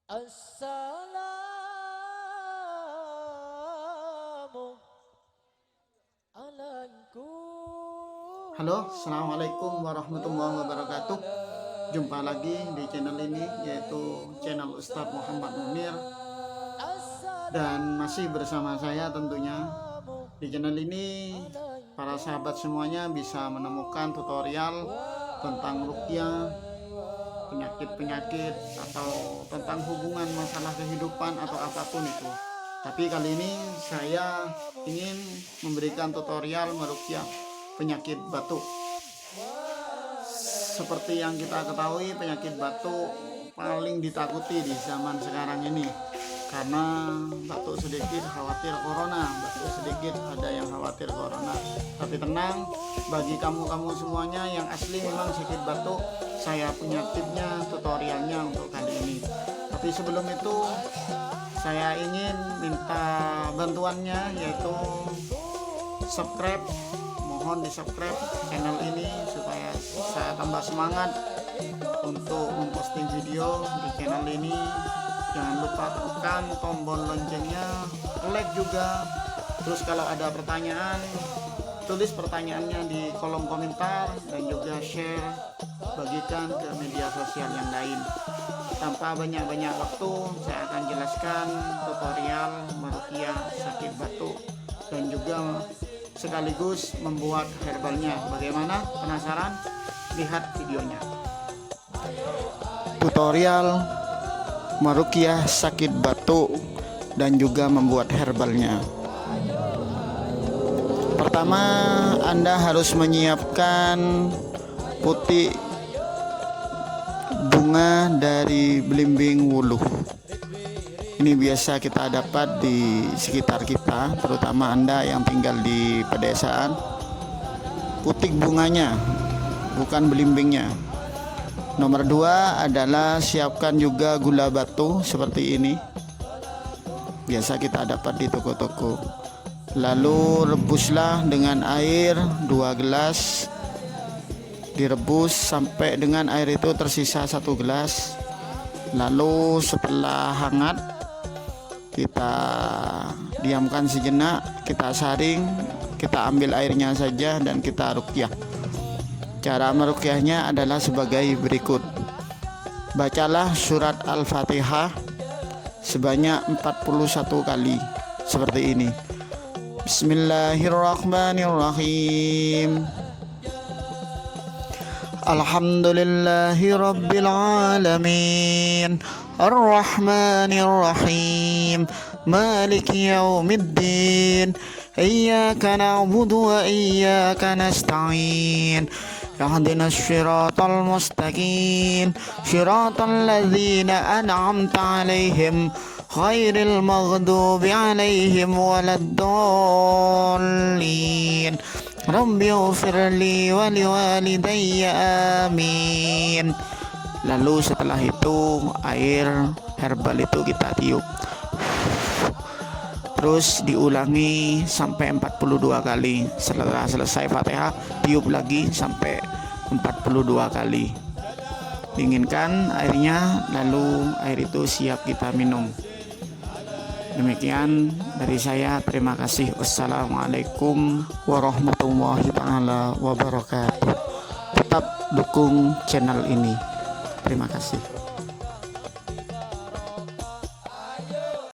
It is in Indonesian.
Assalamualaikum. Halo, assalamualaikum warahmatullahi wabarakatuh. Jumpa lagi di channel ini, yaitu channel Ustadz Muhammad Munir, dan masih bersama saya tentunya. Di channel ini para sahabat semuanya bisa menemukan tutorial tentang ruqyah, penyakit-penyakit, atau tentang hubungan masalah kehidupan atau apapun itu. Tapi kali ini saya ingin memberikan tutorial meruqyah penyakit batuk. Seperti yang kita ketahui, penyakit batuk paling ditakuti di zaman sekarang ini, karena batuk sedikit khawatir corona, batuk sedikit ada yang khawatir corona. Tapi tenang, bagi kamu semuanya yang asli memang sakit batuk, saya punya tipnya, tutorialnya untuk kali ini. Tapi sebelum itu saya ingin minta bantuannya, yaitu subscribe. Mohon di subscribe channel ini supaya saya tambah semangat untuk memposting video di channel ini. Jangan lupa tekan tombol loncengnya, like juga. Terus kalau ada pertanyaan, tulis pertanyaannya di kolom komentar, dan juga share, bagikan ke media sosial yang lain. Tanpa banyak-banyak waktu, saya akan jelaskan tutorial meruqyah sakit batuk dan juga sekaligus membuat herbalnya. Bagaimana? Penasaran? Lihat videonya. Tutorial meruqyah sakit batuk dan juga membuat herbalnya. Pertama, Anda harus menyiapkan putih bunga dari belimbing wuluh. Ini biasa kita dapat di sekitar kita, terutama Anda yang tinggal di pedesaan. Putih bunganya, bukan belimbingnya. Nomor 2 adalah siapkan juga gula batu seperti ini. Biasa kita dapat di toko-toko. Lalu rebuslah dengan air 2 gelas. Direbus sampai dengan air itu tersisa 1 gelas. Lalu setelah hangat, kita diamkan sejenak, kita saring, kita ambil airnya saja dan kita ruqyah. Cara meruqyahnya adalah sebagai berikut. Bacalah surat Al-Fatihah sebanyak 41 kali seperti ini. Bismillahirrahmanirrahim. Alhamdulillahi rabbil alamin, Ar-Rahmanir-Rahim, Maliki yaumiddin, Iyyaka na'budu wa iyyaka nasta'in, Ihdinas siratal mustaqim, siratal ladzina an'amta 'alaihim, ghairil maghdubi 'alaihim waladdallin. Rabbi ufirli wa liwalidayya, amin. Lalu setelah itu air herbal itu kita tiup, terus diulangi sampai 42 kali. Setelah selesai Fatihah, tiup lagi sampai 42 kali. Dinginkan airnya, lalu air itu siap kita minum. Demikian dari saya, terima kasih. Wassalamualaikum warahmatullahi taala wabarakatuh. Tetap dukung channel ini. Terima kasih.